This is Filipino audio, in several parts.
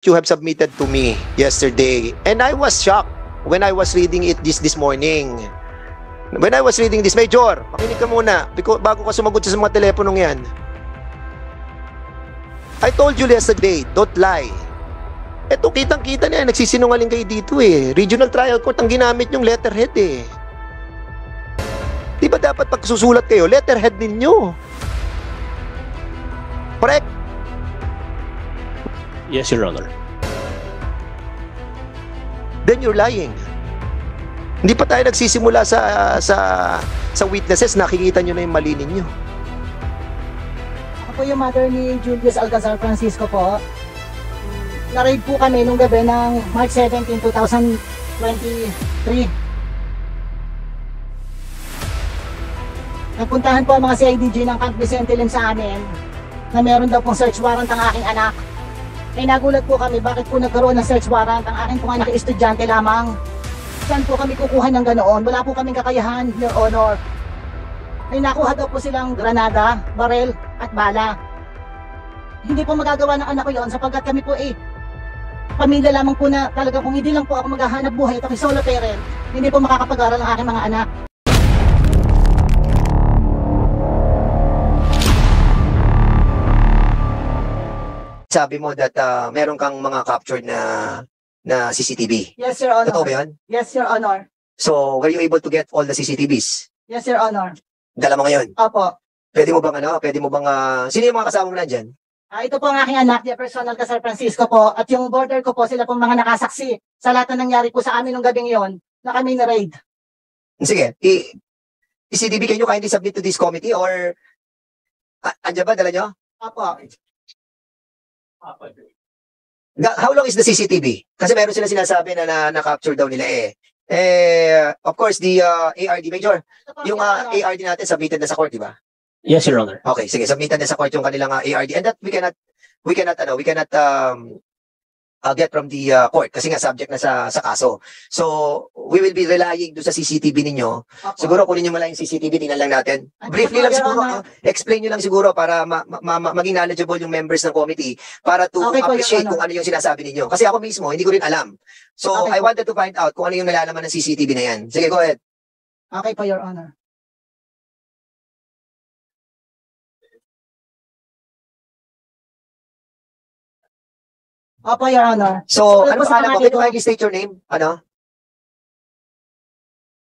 you have submitted to me yesterday, and I was shocked when I was reading it this morning. When I was reading this, Major, makinig ka muna bago ka sumagot sa mga teleponong yan. I told you yesterday, don't lie. Eto, kitang-kita na yan, nagsisinungaling kayo dito eh. Regional Trial Court ang ginamit yung letterhead eh. Di ba dapat pag susulat kayo, letterhead ninyo? Correct? Yes, Your Honor. Then you're lying. Hindi pa tayo nagsisimula sa witnesses, nakikita nyo na yung mali ninyo. Ako po yung mother ni Julius Alcazar Francisco po. Na-raid po kami nung gabi ng March 17, 2023. Nagpuntahan po ang mga CIDG ng Camp Vicente Lim sa amin na meron daw pong search warrant ang aking anak. Ay nagulat po kami bakit po nagkaroon ng search warrant ang aking pong anak estudyante lamang. Saan po kami kukuha ng ganoon? Wala po kaming kakayahan, Your Honor. Ay nakuha daw po silang granada, barel at bala. Hindi po magagawa ng anak ko yon sapagkat kami po pamilya lamang po na talaga kung hindi lang po ako maghahanap buhay at ako solo parent, hindi po makakapag-aral ang aking mga anak. Sabi mo that meron kang mga captured na CCTV. Yes, Your Honor. Totoo ba yun? Yes, Your Honor. So, were you able to get all the CCTVs? Yes, Your Honor. Dala mo ngayon? Opo. Pwede mo bang sino yung mga kasama mo na dyan? Ito po ang aking anak, Jefferson Alcazar Francisco po, at yung border ko po, sila pong mga nakasaksi sa lahat na nangyari po sa amin nung gabing yon na kami na-raid. Sige, CCTV, can you kindly submit to this committee or andyan ba, dala nyo? Opo. How long is the CCTV? Kasi meron sila sinasabi na na-capture daw nila of course, the ARD, Major, yung ARD natin submitted na sa court, di ba? Yes, Your Honor. Okay, sige, submitted na sa court yung kanilang ARD, and that we cannot get from the court kasi nga subject na sa kaso. So, we will be relying do sa CCTV ninyo. Opo. Siguro kunin nyo mala yung CCTV, tingnan lang natin. Briefly lang siguro, explain nyo lang siguro para maging knowledgeable yung members ng committee para to appreciate kung ano yung sinasabi ninyo. Kasi ako mismo, hindi ko rin alam. So, I wanted to find out kung ano yung nalalaman ng CCTV na yan. Sige, go ahead. Okay po, Your Honor. Opo, Your Honor. So, ano pangalan ko? Can you state your name? Ano?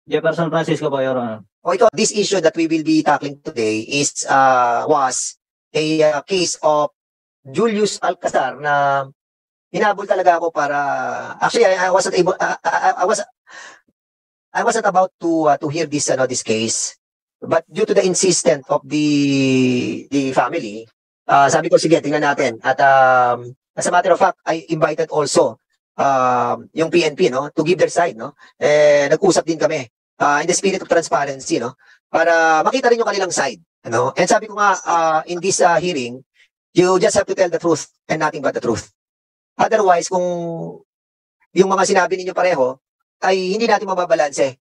Jefferson Francisco po, Your Honor. This issue that we will be tackling today was a case of Julius Alcazar na hinabol talaga ako para actually I wasn't able I wasn't about to hear this case, but due to the insistence of the family, sabi ko sige tingnan natin at as a matter of fact, I invited also yung PNP to give their side nag-usap din kami in the spirit of transparency para makita rin yung kanilang side and sabi ko nga in this hearing you just have to tell the truth and nothing but the truth. Otherwise kung yung mga sinabi ninyo pareho ay hindi natin mababalanse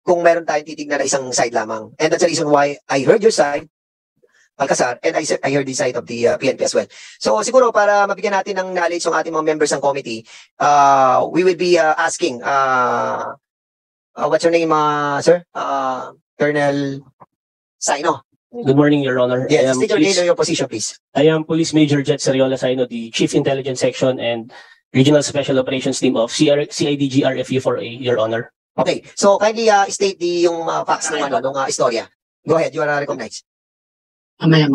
kung meron tayong titignan na isang side lamang, and that's the reason why I heard your side, Alcazar, and I heard the side of the PNP as well. So siguro para mabigyan natin ng knowledge ng ating mga members ng committee, we will be asking, what's your name, sir? Colonel Saino. Good morning, Your Honor. Yes, state your name and your position, please. I am Police Major Jet Sariola Saino, the Chief Intelligence Section and Regional Special Operations Team of CIDG RFU4A, Your Honor. Okay, so kindly state yung facts ng istorya. Go ahead, you are recognized. Mamaya.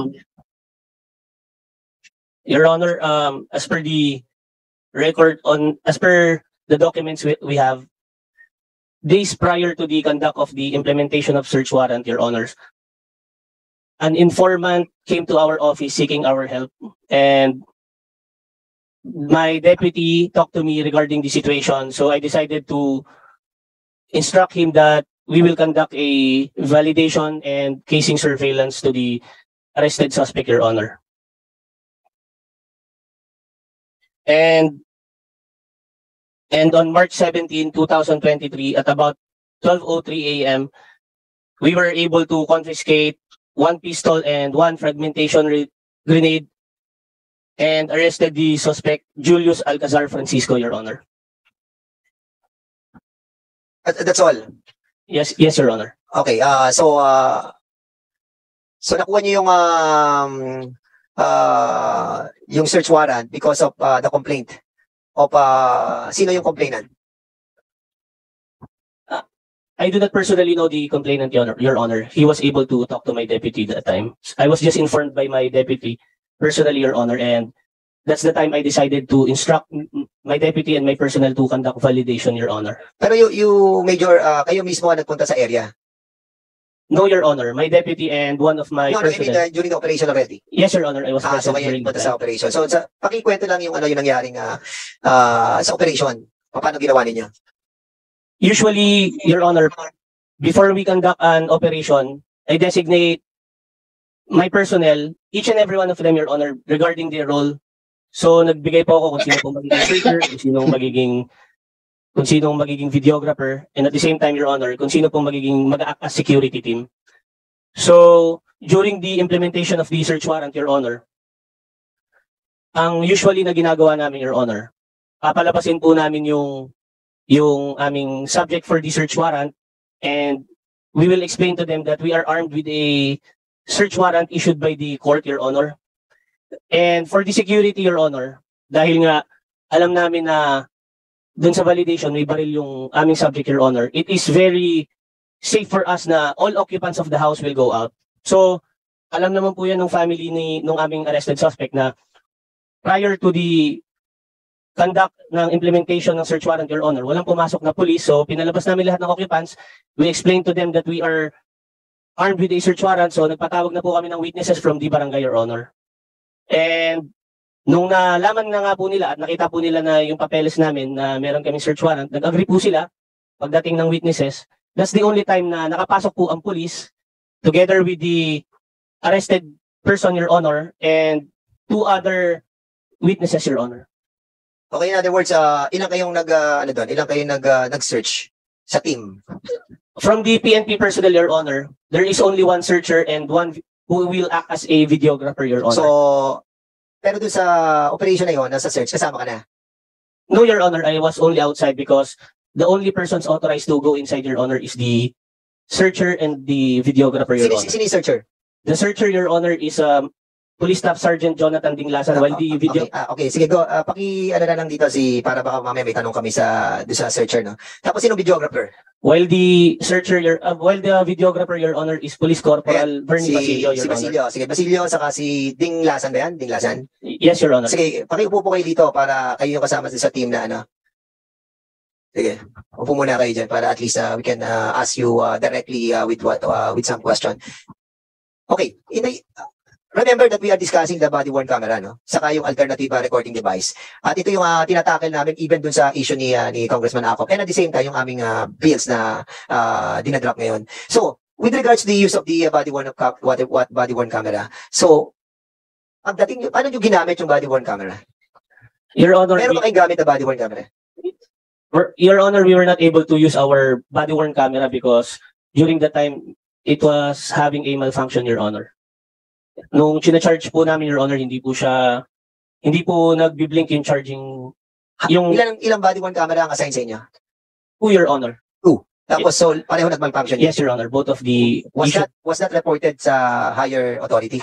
Your Honor, as per the documents we have, days prior to the conduct of the implementation of search warrant, Your Honors, an informant came to our office seeking our help, and my deputy talked to me regarding the situation. So I decided to instruct him that we will conduct a validation and casing surveillance to the arrested suspect, Your Honor. And on March 17, 2023, at about 12:03 a.m., we were able to confiscate one pistol and one fragmentation grenade and arrested the suspect, Julius Alcazar Francisco, Your Honor. That's all. Yes, Your Honor. Okay, so nakuha niyo yung search warrant because of the complaint of sino yung complainant? I do not personally know the complainant, Your Honor. He was able to talk to my deputy that time. I was just informed by my deputy personally, Your Honor, and that's the time I decided to instruct my deputy and my personnel to conduct validation, Your Honor. Pero you Major, kayo mismo ang nagpunta sa area? No, Your Honor. My deputy and one of my No, I mean, personnel. during the operation already. Yes, Your Honor. I was So present kayo during the nagpunta time. sa operation. So pakikwento lang yung yung nangyaring sa operation. Paano ginawa ninyo? Usually, Your Honor, before we conduct an operation, I designate my personnel, each and every one of them, Your Honor, regarding their role. So, nagbigay po ako kung sino pong magiging shooter, kung sino magiging videographer, and at the same time, Your Honor, kung sino pong magiging mag-act as security team. So, during the implementation of the search warrant, Your Honor, ang usually na ginagawa namin, Your Honor, papalabasin po namin yung aming subject for the search warrant, and we will explain to them that we are armed with a search warrant issued by the court, Your Honor. And for the security, Your Honor, dahil nga alam namin na dun sa validation may baril yung aming subject, Your Honor, it is very safe for us na all occupants of the house will go out. So, alam naman po yan ng family nung aming arrested suspect na prior to the conduct ng implementation ng search warrant, Your Honor, walang pumasok na police. So, pinalabas namin lahat ng occupants. We explained to them that we are armed with a search warrant. So, nagpatawag na po kami ng witnesses from the barangay, Your Honor. And nung nalaman na nga po nila at nakita po nila na yung papeles namin na meron kaming search warrant, nag-agree po sila pagdating ng witnesses. That's the only time na nakapasok po ang police together with the arrested person, Your Honor, and two other witnesses, Your Honor. Okay, in other words, ilang kayong nag-search sa team? From the PNP personnel, Your Honor, there is only one searcher and one who will act as a videographer, Your Honor. So, pero dun sa operation na yun, nasa search, kasama ka na? No, Your Honor, I was only outside because the only persons authorized to go inside, Your Honor, is the searcher and the videographer, Your Honor. Sino yung searcher? The searcher, Your Honor, is Police Staff Sergeant Jonathan Dinglasan, while the video... Okay, sige, go. Paki-ano na lang dito para baka mamaya may tanong kami sa searcher, no? Tapos, sino videographer? While the videographer, Your Honor, is Police Corporal Bernie Basilio, Your si Basilio. Honor. Sige, Basilio, saka si Dinglasan ba yan? Dinglasan? Yes, Your Honor. Sige, pakiupo po kayo dito para kayo yung kasama sa team na ano. Sige, upo muna kayo dyan para at least we can ask you directly with some question. Okay, remember that we are discussing the body-worn camera, no? Saka yung alternative recording device. At ito yung tinatackle namin even dun sa issue ni Congressman Acop. And at the same time, yung aming bills na dinadrop ngayon. So, with regards to the use of the body-worn camera, so, pagdating, paano nyo ginamit yung body-worn camera? Your Honor, Meron ba kayong gamit na body-worn camera? Your Honor, we were not able to use our body-worn camera because during that time, it was having a malfunction, Your Honor. Nung china-charge po namin, Your Honor, hindi po nagbi-blink yung charging. Ilang body-worn camera ang assign sa inyo? Two, Your Honor. Tapos, so, pareho nag-malfunction? Yes, Your Honor. Both of the... Was that reported sa higher authority?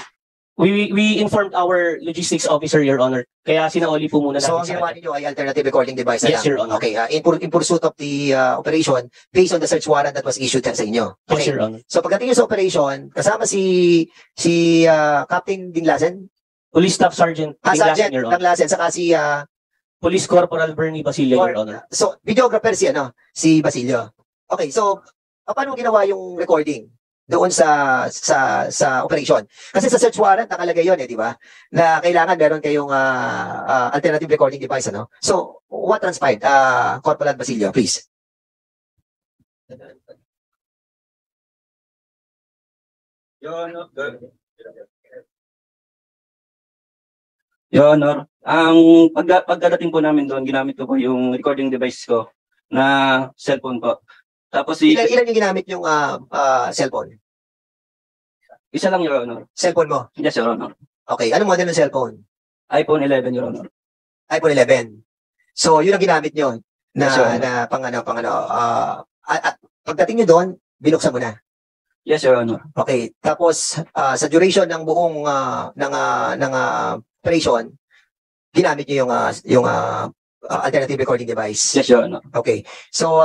We informed our logistics officer, Your Honor. Kaya sinauli po muna So, natin ang ginawa ninyo ay alternative recording device na Yes, lang? Your Honor. Okay, in pursuit of the operation, based on the search warrant that was issued sa inyo. Yes, Okay, Your Honor. so pagdating nyo sa operation, kasama si Captain Dinglasen? Police Staff Sergeant Dinglasan, Sergeant Your Honor. Dinglasen, saka si... Police Corporal Bernie Basilio, Your Honor. So, videographer si Basilio. Okay, so, paano ginawa yung recording doon sa operation? Kasi sa search warrant nakalagay yon di ba? Na kailangan meron kayong alternative recording device, ano? So, what transpired? Corporal Basilio, please. Your Honor, ang pagdadating po namin doon, ginamit ko po yung recording device ko na cellphone po. Tapos Ilan yung ginamit yung cellphone? isa lang, Your Honor. Cellphone mo? Yes, Your Honor. Okay, anong model ng cellphone? iPhone 11, Your Honor. iPhone 11. So, yun ang ginamit nyo na, Yes, Your Honor. na at pagdating nyo doon, binuksan mo na. Yes, Your Honor. Okay. Tapos, sa duration ng buong operation, ginamit nyo yung alternative recording device. Yes, Your Honor. Okay. So,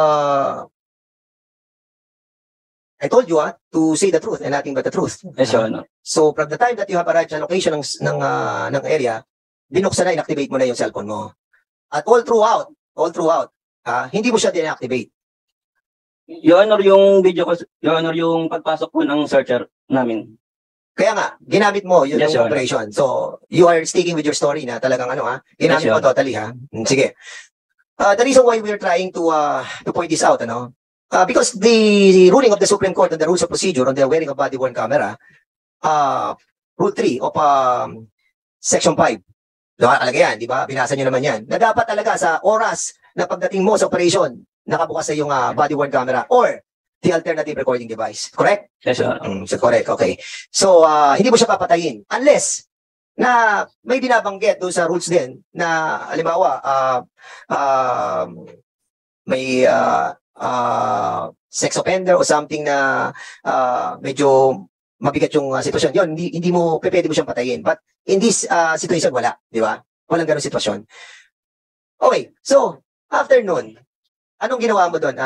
I told you to say the truth and nothing but the truth. Yes, Your Honor. So, from the time that you have arrived sa location ng area, binuksan na, inactivate mo na yung cellphone mo. At all throughout, hindi mo siya deactivate. Your Honor, yung video ko, Your Honor, yung pagpasok po ng searcher namin. Kaya nga, ginamit mo yun Yes, yung Your Honor. operation. So, you are sticking with your story na talagang ginamit Yes, mo Your Honor. totally Sige. The reason why we're trying to point this out, because the ruling of the Supreme Court on the rules of procedure on the wearing of body-worn camera, Rule 3 of Section 5, nakalagay yan, di ba? Binasa nyo naman yan. Na dapat talaga sa oras na pagdating mo sa operation, nakabukas na yung body-worn camera or the alternative recording device. Correct? Yes, Your Honor. So, correct, okay. So, hindi mo siya papatayin unless na may binabanggit doon sa rules din na, halimbawa, may sex offender o something na medyo mabigat yung sitwasyon. Yun, hindi mo, pwede mo siyang patayin. But in this situation, wala. Di ba? Walang ganun sitwasyon. Okay, so, after nun, anong ginawa mo doon,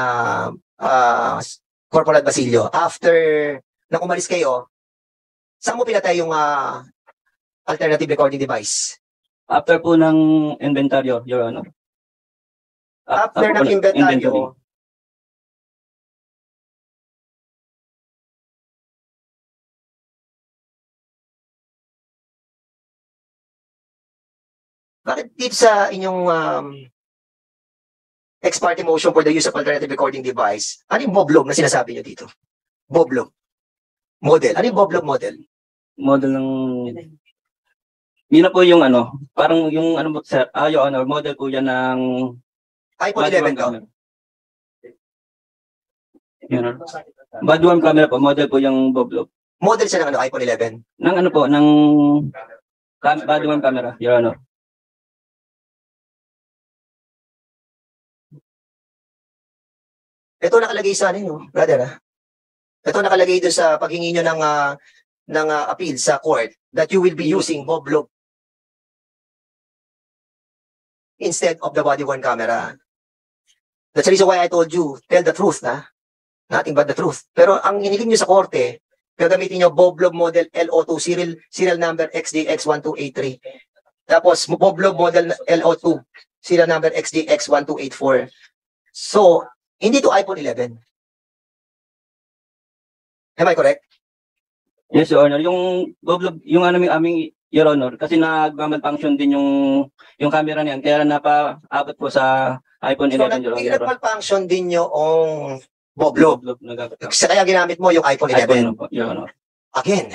Corporal Basilio? After nang umalis kayo, saan mo pinatay yung alternative recording device? After po ng inventaryo, Your Honor. After po ng inventaryo, bakit dito sa inyong ex parte motion for the use of alternative recording device, ano yung boblog na sinasabi nyo dito? Boblog. Model. Ano yung boblog model? Model ng... Yun na po yung parang yung sir, Your Honor, model po yan ng... iPhone 11 to. Yun, Honor. Body-worn camera po, model po yung Boblog. Model siya ng iPhone 11. Ng body-worn camera, Your Honor. Ito nakalagay sa ano, brother. Ito nakalagay doon sa paghingi nyo ng appeal sa court that you will be using Boblog instead of the body-worn camera. That's the reason why I told you, tell the truth, nothing but the truth. Pero ang hiniling nyo sa korte, gagamitin nyo Boblog model LO2, serial number XDX1283. Tapos Boblog model LO2, serial number XDX1284. So, hindi to iPhone 11. Am I correct? Yes, Your Honor. Yung Boblog, yung aming Your Honor, kasi nag-malfunction din yung camera niyan, kaya napaabot po sa iPhone 11, Your Honor. Nag-malfunction din yung Boblog. Kaya ginamit mo yung iPhone 11. iPhone po, Your Honor. Again,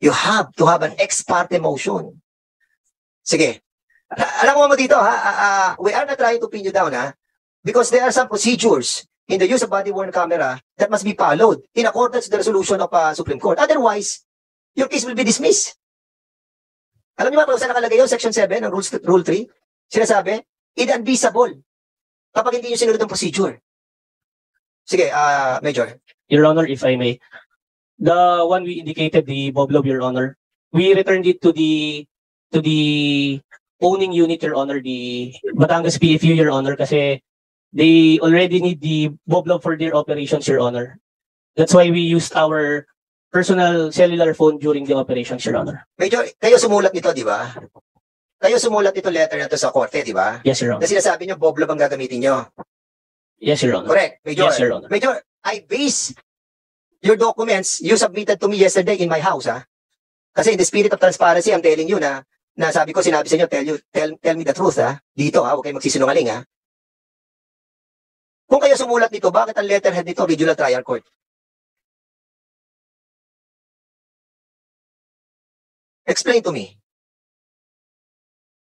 you have to have an ex parte motion. Sige. Alam mo dito, we are not trying to pin you down, because there are some procedures in the use of body-worn camera that must be followed in accordance to the resolution of Supreme Court. Otherwise, your case will be dismissed. Alam niyo ba kung saan nakalagay yun? Section 7 ng Rule 3? Sinasabi, inadmissible kapag hindi nyo sinunod ang procedure. Sige, Major. Your Honor, if I may. The one we indicated, the Boblog, Your Honor, we returned it to the owning unit, Your Honor, the Batangas PFU, Your Honor, kasi they already need the Boblog for their operations, Your Honor. That's why we used our personal cellular phone during the operations, Your Honor. Major, kayo sumulat nito, di ba? Kayo sumulat nito letter na to sa korte, di ba? Yes, Your Honor. Na sinasabi nyo, Boblog ang gagamitin nyo. Yes, Your Honor. Correct, Major. Yes, Your Honor. Major, I base your documents you submitted to me yesterday in my house, Kasi in the spirit of transparency, I'm telling you na sabi ko, sinabi sa inyo, tell me the truth, Dito, huwag kayo magsisinungaling, Kung kayo sumulat nito, bakit ang letterhead nito, Regional Trial Court? Explain to me.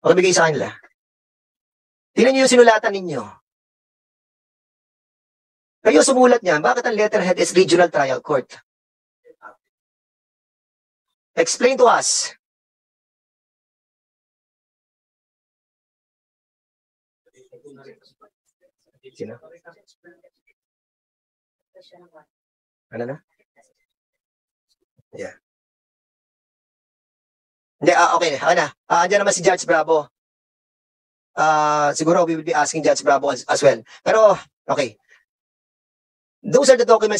Pakibigay sa kanila. Tingnan niyo yung sinulatan ninyo. Kayo sumulat niyan, bakit ang letterhead is Regional Trial Court? Explain to us. Sino? Ano na? Yeah. Hindi, okay. Ako na. Andiyan naman si Judge Bravo. Siguro we will be asking Judge Bravo as well. Pero, okay. Those are the documents that